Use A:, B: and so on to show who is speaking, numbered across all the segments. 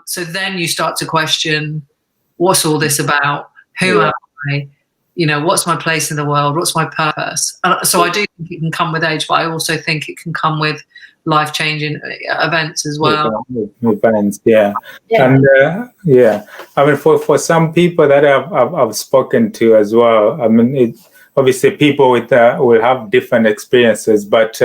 A: So then you start to question, what's all this about? Who am I? You know, what's my place in the world? What's my purpose? So I do think it can come with age, but I also think it can come with life-changing events as well.
B: Events, yeah. And I mean, for some people that I've spoken to as well, I mean, obviously people with will have different experiences, but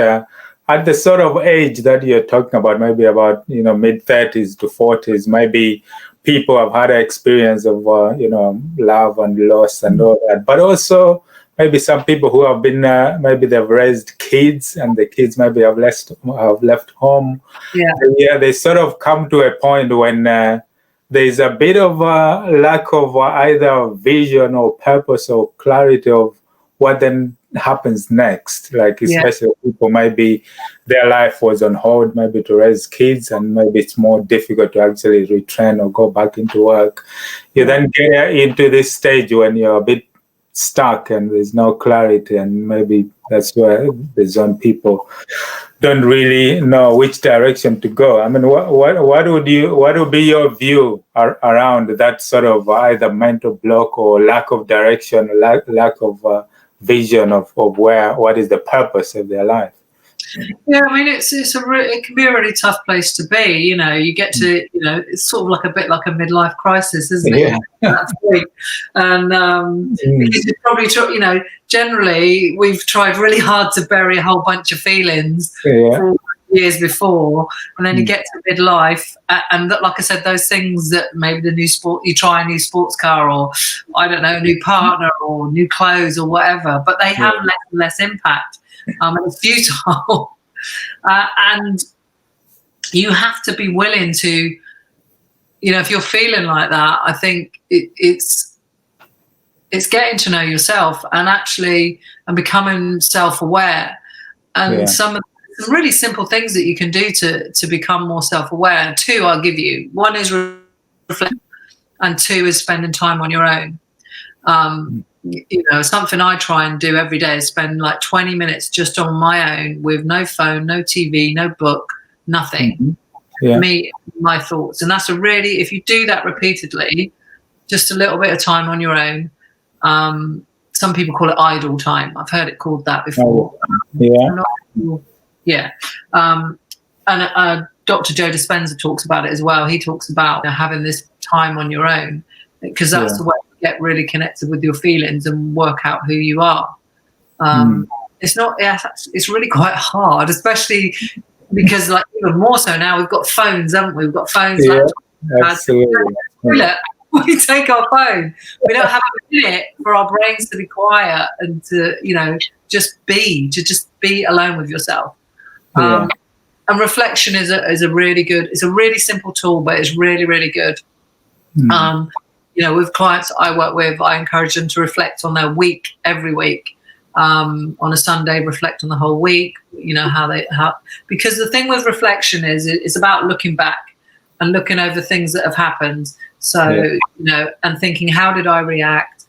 B: at the sort of age that you're talking about, maybe about, you know, mid-30s to 40s, maybe people have had an experience of, you know, love and loss and all that. But also maybe some people who have been, maybe they've raised kids and the kids maybe have left home. Yeah, they sort of come to a point when there's a bit of a lack of either vision or purpose or clarity of what then happens next. Like, especially people, maybe their life was on hold, maybe to raise kids, and maybe it's more difficult to actually retrain or go back into work. You then get into this stage when you're a bit stuck and there's no clarity, and maybe that's where the zone people don't really know which direction to go. I mean, what would be your view around that sort of either mental block or lack of direction, lack of vision of what is the purpose of their life?
A: Yeah, I mean, it can be a really tough place to be. You know, you get to, you know, it's sort of like a bit like a midlife crisis, isn't it? And because you probably, you know, generally we've tried really hard to bury a whole bunch of feelings for years before, and then you get to midlife, and like I said, those things that maybe you try a new sports car, or I don't know, a new partner or new clothes or whatever, but they have less and less impact. It's futile, and you have to be willing to, you know, if you're feeling like that, I think it's getting to know yourself and becoming self-aware, and some really simple things that you can do to become more self-aware. 2 I'll give you. 1 is reflect, and 2 is spending time on your own. You know, something I try and do every day is spend like 20 minutes just on my own with no phone, no TV, no book, nothing. Me, my thoughts. And that's if you do that repeatedly, just a little bit of time on your own. Some people call it idle time. I've heard it called that before. And Dr. Joe Dispenza talks about it as well. He talks about having this time on your own, because that's the way you get really connected with your feelings and work out who you are. It's really quite hard, especially because, like, even more so now, we've got phones, haven't we? We've got phones, we take our phone. We don't have a minute for our brains to be quiet and to, you know, just be alone with yourself. And reflection is a really good, it's a really simple tool, but it's really, really good. You know, with clients I work with, I encourage them to reflect on their week every week. On a Sunday, reflect on the whole week, you know, because the thing with reflection is it's about looking back and looking over things that have happened. So, you know, and thinking, how did I react?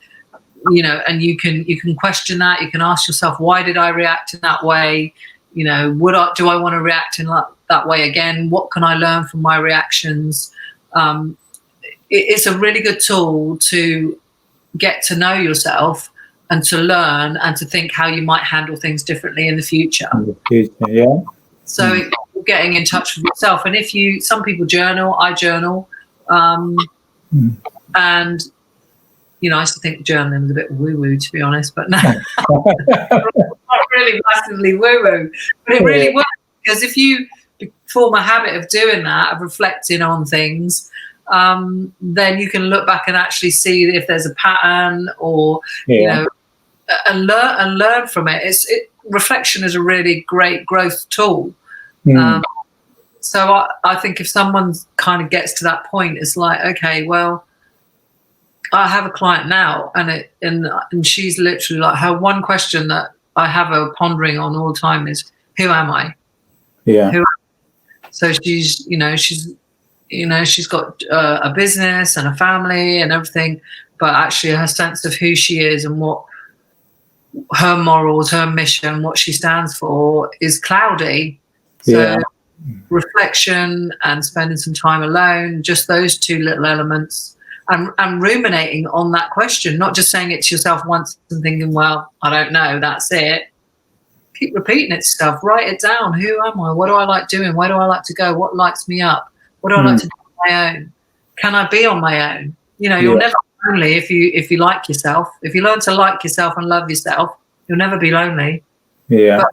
A: You know, and you can question that. You can ask yourself, why did I react in that way? You know, do I want to react in that way again? What can I learn from my reactions? It's a really good tool to get to know yourself and to learn and to think how you might handle things differently in the future. So getting in touch with yourself. And some people journal, I journal. And, you know, I used to think journaling was a bit woo-woo, to be honest, but no, not really massively woo-woo. But it really works, because if you form a habit of doing that, of reflecting on things, then you can look back and actually see if there's a pattern, or you know, and learn from it. Reflection is a really great growth tool. So I think if someone kind of gets to that point, it's like, okay, well, I have a client now, and she's literally like, her one question that I have her pondering on all the time is, who am I? So she's got a business and a family and everything, but actually her sense of who she is and what her morals, her mission, what she stands for is cloudy. So reflection and spending some time alone, just those two little elements, and ruminating on that question, not just saying it to yourself once and thinking, well, I don't know, that's it. Keep repeating it to yourself. Write it down. Who am I? What do I like doing? Where do I like to go? What lights me up? What do I like to do on my own? Can I be on my own? You know, you're never lonely if you like yourself. If you learn to like yourself and love yourself, you'll never be lonely.
B: Yeah.
A: But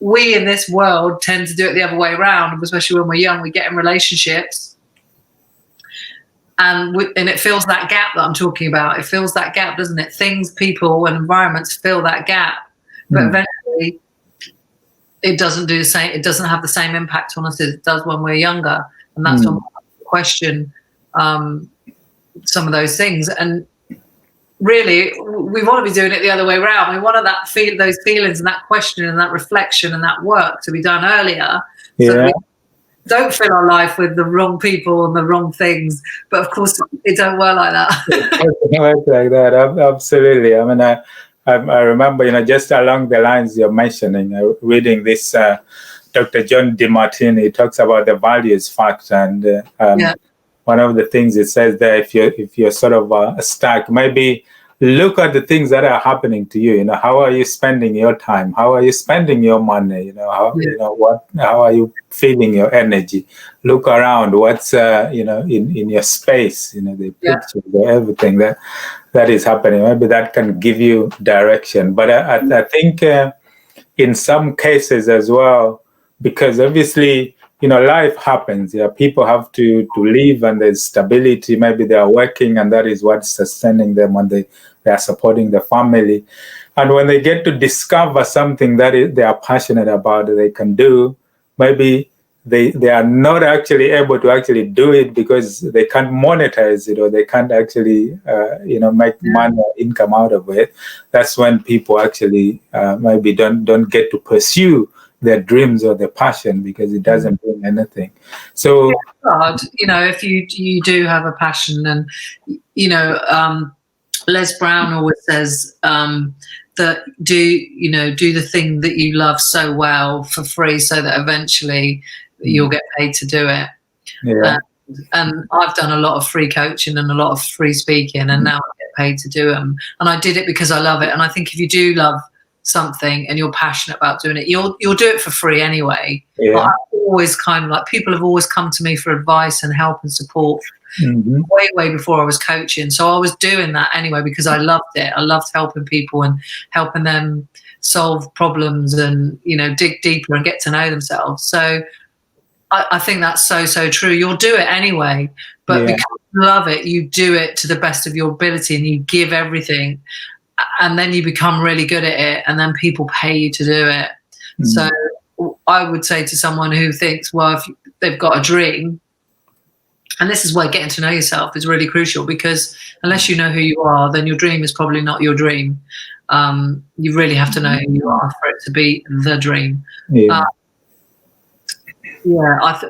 A: we in this world tend to do it the other way around, especially when we're young. We get in relationships, and it fills that gap that I'm talking about. It fills that gap, doesn't it? Things, people, and environments fill that gap, but eventually, it doesn't do the same. It doesn't have the same impact on us as it does when we're younger, and that's when we question some of those things. And really, we want to be doing it the other way around. We want those feelings and that question and that reflection and that work to be done earlier, so that we don't fill our life with the wrong people and the wrong things. But of course, it don't work like that.
B: It doesn't work like that. Absolutely. I mean, I remember, you know, just along the lines you're mentioning, reading this Dr. John DeMartini talks about the values factor, and one of the things it says there, if you're sort of stuck, maybe look at the things that are happening to you. You know, how are you spending your time? How are you spending your money? You know, how are you feeling your energy? Look around. What's in your space? You know, the pictures, everything that is happening. Maybe that can give you direction. But I think in some cases as well, because obviously, you know, life happens. Yeah, people have to live, and there's stability. Maybe they are working, and that is what's sustaining them, and they are supporting the family. And when they get to discover something that they are passionate about, that they can do, maybe they are not actually able to actually do it because they can't monetize it, or they can't actually make money or income out of it. That's when people actually maybe don't get to pursue their dreams or their passion, because it doesn't bring anything. So
A: you know, if you do have a passion, and you know, Les Brown always says that do the thing that you love so well for free, so that eventually you'll get paid to do it. And I've done a lot of free coaching and a lot of free speaking, and now I get paid to do them, and I did it because I love it. And I think if you do love something and you're passionate about doing it, you'll do it for free anyway. I've always kind of, like, people have always come to me for advice and help and support way before I was coaching. So I was doing that anyway because I loved it. I loved helping people and helping them solve problems and, you know, dig deeper and get to know themselves. So I think that's so true. You'll do it anyway, but because you love it, you do it to the best of your ability, and you give everything. And then you become really good at it, and then people pay you to do it. So I would say to someone who thinks, well, if they've got a dream, and this is where getting to know yourself is really crucial, because unless you know who you are, then your dream is probably not your dream. You really have to know who you are for it to be the dream.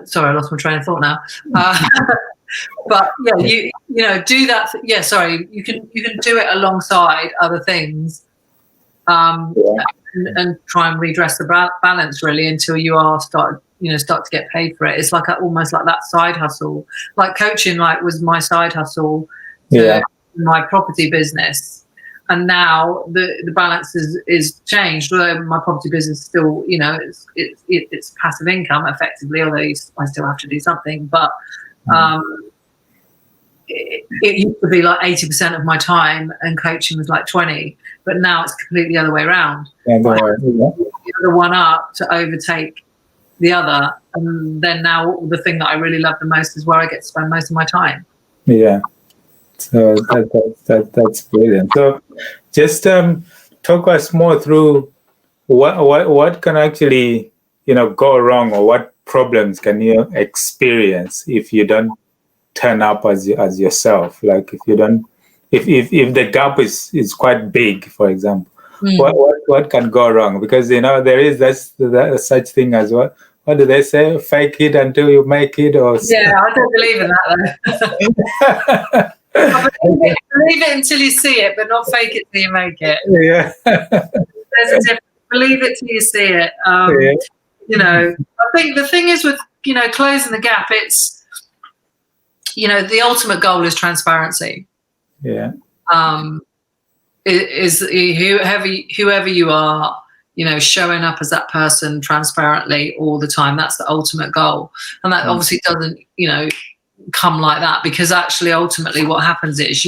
A: Sorry, I lost my train of thought now. But you know, do that. You can do it alongside other things, and try and redress the balance really until you start to get paid for it. It's like almost like that side hustle. Like coaching, like, was my side hustle to my property business, and now the balance is changed. Although my property business still, you know, it's passive income effectively, although I still have to do something, but. It used to be like 80% of my time, and coaching was like 20, but now it's completely the other way around. The other one up to overtake the other, and then now the thing that I really love the most is where I get to spend most of my time. Yeah,
B: so that's brilliant. So just talk us more through what can actually, you know, go wrong, or what problems can you experience if you don't turn up as yourself. Like if you don't, if the gap is quite big, for example, what can go wrong? Because, you know, there is that such thing as well. What do they say? Fake it until you make it, or
A: I don't believe in that though. Believe it until you see it, but not fake it till you make it.
B: Yeah.
A: There's a difference. Believe it till you see it. You know, I think the thing is with closing the gap, it's, the ultimate goal is transparency.
B: Yeah.
A: Is whoever you are, showing up as that person transparently all the time. That's the ultimate goal. And that obviously doesn't, come like that, because actually ultimately what happens is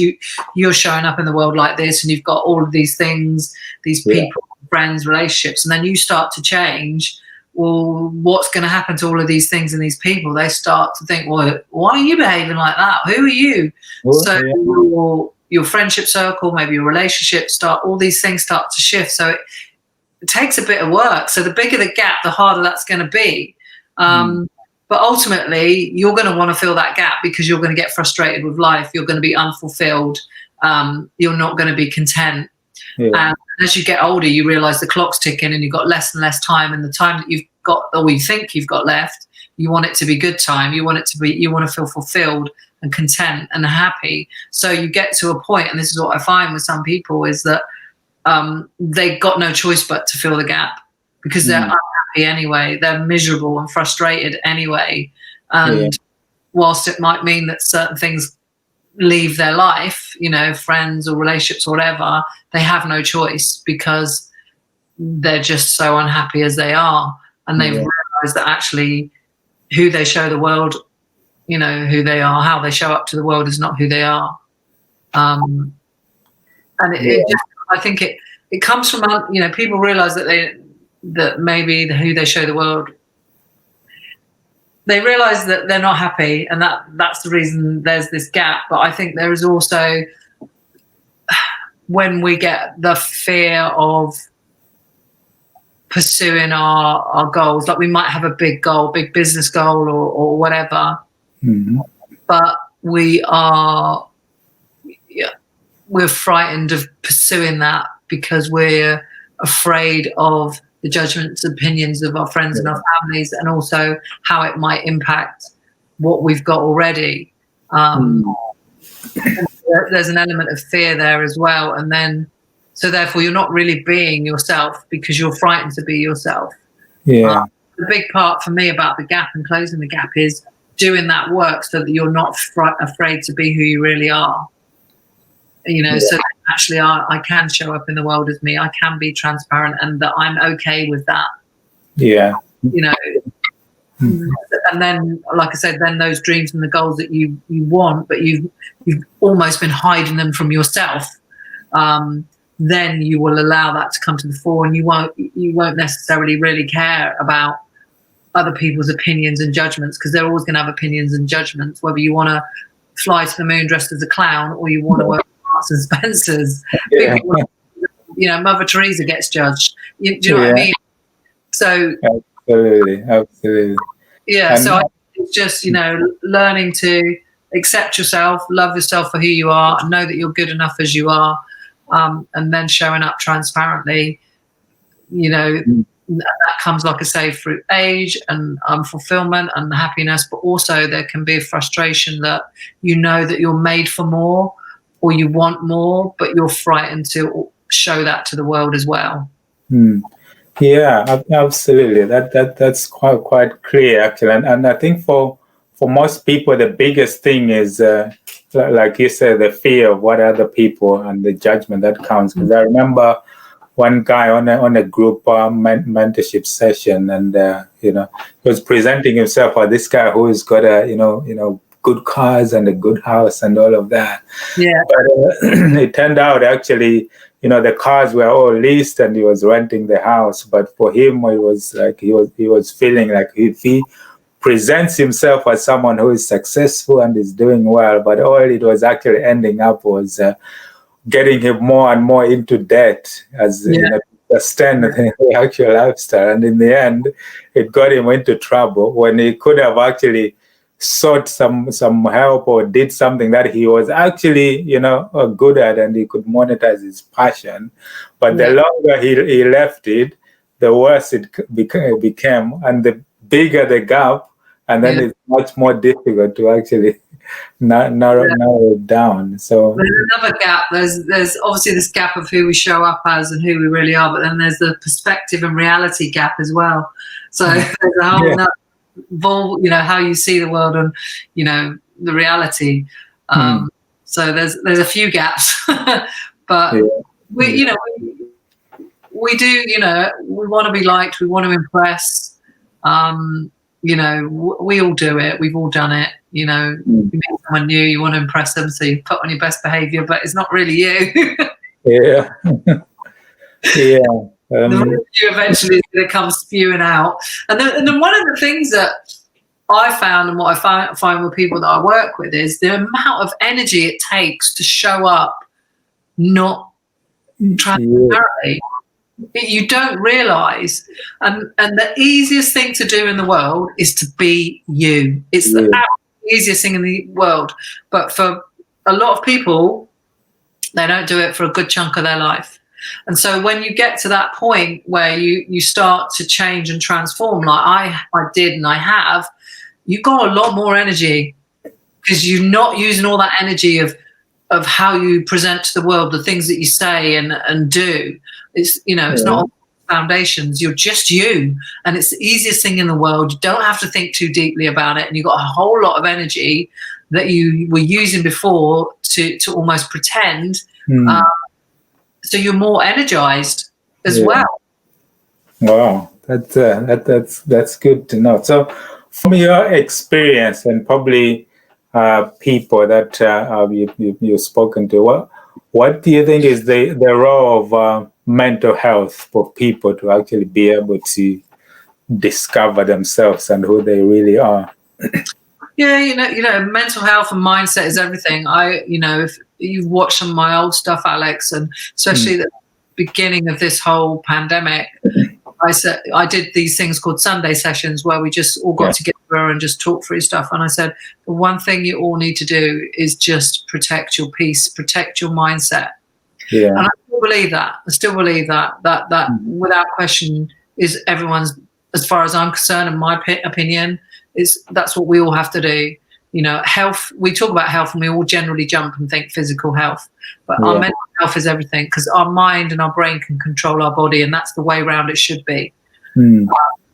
A: you're showing up in the world like this, and you've got all of these things, these people, friends, relationships, and then you start to change. Well, what's going to happen to all of these things and these people? They start to think, well, why are you behaving like that? Who are you? Your friendship circle, maybe your relationship, all these things start to shift. So it takes a bit of work. So the bigger the gap, the harder that's going to be. But ultimately, you're going to want to fill that gap, because you're going to get frustrated with life. You're going to be unfulfilled. You're not going to be content. And as you get older, you realize the clock's ticking, and you've got less and less time. And the time that you've got, or you think you've got left, you want it to be good time. You want to feel fulfilled and content and happy. So you get to a point, and this is what I find with some people, is that they got no choice but to fill the gap, because they're unhappy anyway. They're miserable and frustrated anyway. And whilst it might mean that certain things leave their life, friends or relationships or whatever, they have no choice, because they're just so unhappy as they are. And they've realized that actually who they show the world, who they are, how they show up to the world, is not who they are. And I think it comes from, people realize that maybe who they show the world, they realize that they're not happy, and that's the reason there's this gap. But I think there is also, when we get the fear of pursuing our goals, like we might have a big goal, big business goal or whatever, but we're frightened of pursuing that, because we're afraid of the judgments, opinions of our friends and our families, and also how it might impact what we've got already. There's an element of fear there as well. And then, so therefore you're not really being yourself, because you're frightened to be yourself. The big part for me about the gap and closing the gap is doing that work, so that you're not afraid to be who you really are. So that actually I can show up in the world as me. I can be transparent, and that I'm okay with that. And then, like I said, then those dreams and the goals that you want, but you've almost been hiding them from yourself, then you will allow that to come to the fore, and you won't necessarily really care about other people's opinions and judgments, because they're always going to have opinions and judgments, whether you want to fly to the moon dressed as a clown, or you want to work and Spencer's. Mother Teresa gets judged. Do you know what I mean? So
B: absolutely.
A: Yeah. And so it's just learning to accept yourself, love yourself for who you are, and know that you're good enough as you are, and then showing up transparently. That comes, like I say, through age and fulfillment and happiness, but also there can be a frustration that that you're made for more, or you want more, but you're frightened to show that to the world as well.
B: Yeah, absolutely. That's quite clear, actually. And I think for most people, the biggest thing is, like you said, the fear of what other people and the judgment that counts. Because I remember one guy on a group mentorship session, and he was presenting himself as this guy who's got a good cars and a good house and all of that.
A: Yeah.
B: But it turned out actually, the cars were all leased, and he was renting the house. But for him, it was like he was feeling like if he presents himself as someone who is successful and is doing well, but all it was actually ending up was getting him more and more into debt as to sustain the actual lifestyle. And in the end, it got him into trouble when he could have actually sought some help or did something that he was actually, good at, and he could monetize his passion. But the longer he left it, the worse it became, and the bigger the gap, and then it's much more difficult to actually narrow it down. So
A: there's another gap. There's obviously this gap of who we show up as and who we really are, but then there's the perspective and reality gap as well. So there's a whole how you see the world and, the reality. So there's a few gaps, but we do, we want to be liked, we want to impress. We all do it. We've all done it. You meet someone new, you want to impress them, so you put on your best behavior, but it's not really you.
B: Yeah. Yeah.
A: You eventually is going to come spewing out. And then one of the things that I found, and what I find with people that I work with, is the amount of energy it takes to show up not transparently. You don't realize, and the easiest thing to do in the world is to be you. It's the easiest thing in the world, but for a lot of people, they don't do it for a good chunk of their life. And so when you get to that point where you start to change and transform, like I did and I have, you've got a lot more energy, because you're not using all that energy of how you present to the world, the things that you say and do. It's it's not all foundations. You're just you, and it's the easiest thing in the world. You don't have to think too deeply about it, and you've got a whole lot of energy that you were using before to almost pretend. So you're more energized as well.
B: Wow, that's good to know. So, from your experience and probably people that you've spoken to, what do you think is the role of mental health for people to actually be able to discover themselves and who they really are?
A: Yeah, mental health and mindset is everything. If you've watched some of my old stuff, Alex, and especially the beginning of this whole pandemic, I did these things called Sunday sessions where we just all got together and just talked through stuff. And I said, the one thing you all need to do is just protect your peace, protect your mindset. Yeah. And I still believe that. That without question is everyone's, as far as I'm concerned, in my opinion, that's what we all have to do. Health, we talk about health and we all generally jump and think physical health, but our mental health is everything, because our mind and our brain can control our body, and that's the way around it should be.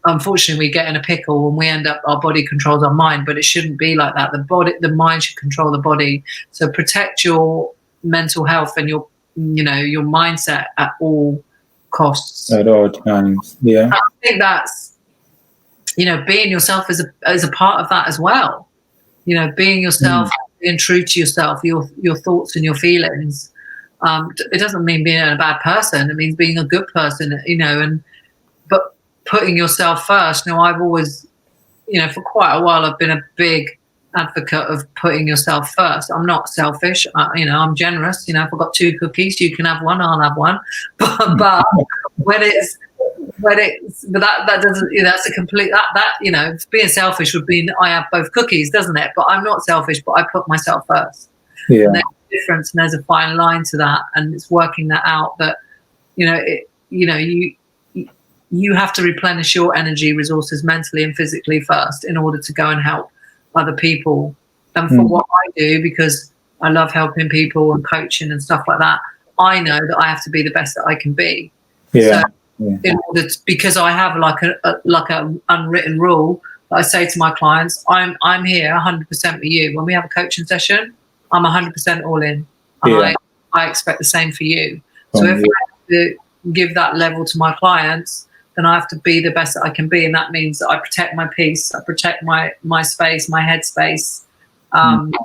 A: Unfortunately, we get in a pickle and we end up, our body controls our mind, but it shouldn't be like that. The mind should control the body. So protect your mental health and your mindset at all costs.
B: At all times, yeah.
A: I think that's, being yourself is a part of that as well. Being yourself, being true to yourself, your thoughts and your feelings. It doesn't mean being a bad person. It means being a good person, but putting yourself first. I've always, for quite a while, I've been a big advocate of putting yourself first. I'm not selfish. I'm generous. If I've got 2 cookies, you can have one, I'll have one. But that doesn't, that's a complete, being selfish would mean I have both cookies, doesn't it? But I'm not selfish, but I put myself first. Yeah. And there's a difference, and there's a fine line to that, and it's working that out, that you have to replenish your energy resources mentally and physically first in order to go and help other people. And for what I do, because I love helping people and coaching and stuff like that, I know that I have to be the best that I can be. Yeah. So in order to, because I have like a unwritten rule that I say to my clients, I'm here 100% for you. When we have a coaching session, I'm 100% all in. And I expect the same for you. So if I have to give that level to my clients, then I have to be the best that I can be, and that means that I protect my peace, I protect my space, my headspace, and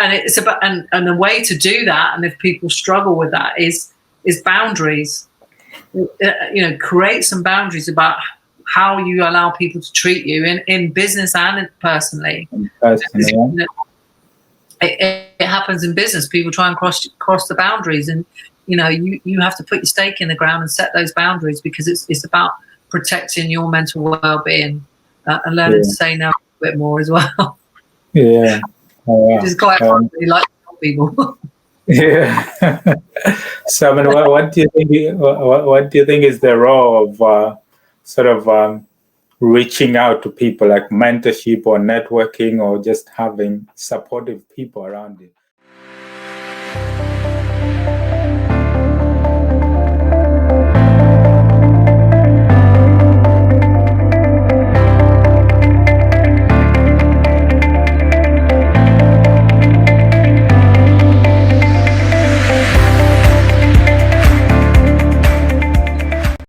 A: it's about, and the way to do that, and if people struggle with that, is boundaries. Create some boundaries about how you allow people to treat you in business and personally. It happens in business. People try and cross the boundaries, and you have to put your stake in the ground and set those boundaries, because it's about protecting your mental well-being and learning to say no a bit more as well.
B: Yeah,
A: which is quite hard to like people.
B: Yeah. So, I mean, what do you think? What do you think is the role of sort of reaching out to people, like mentorship or networking, or just having supportive people around you?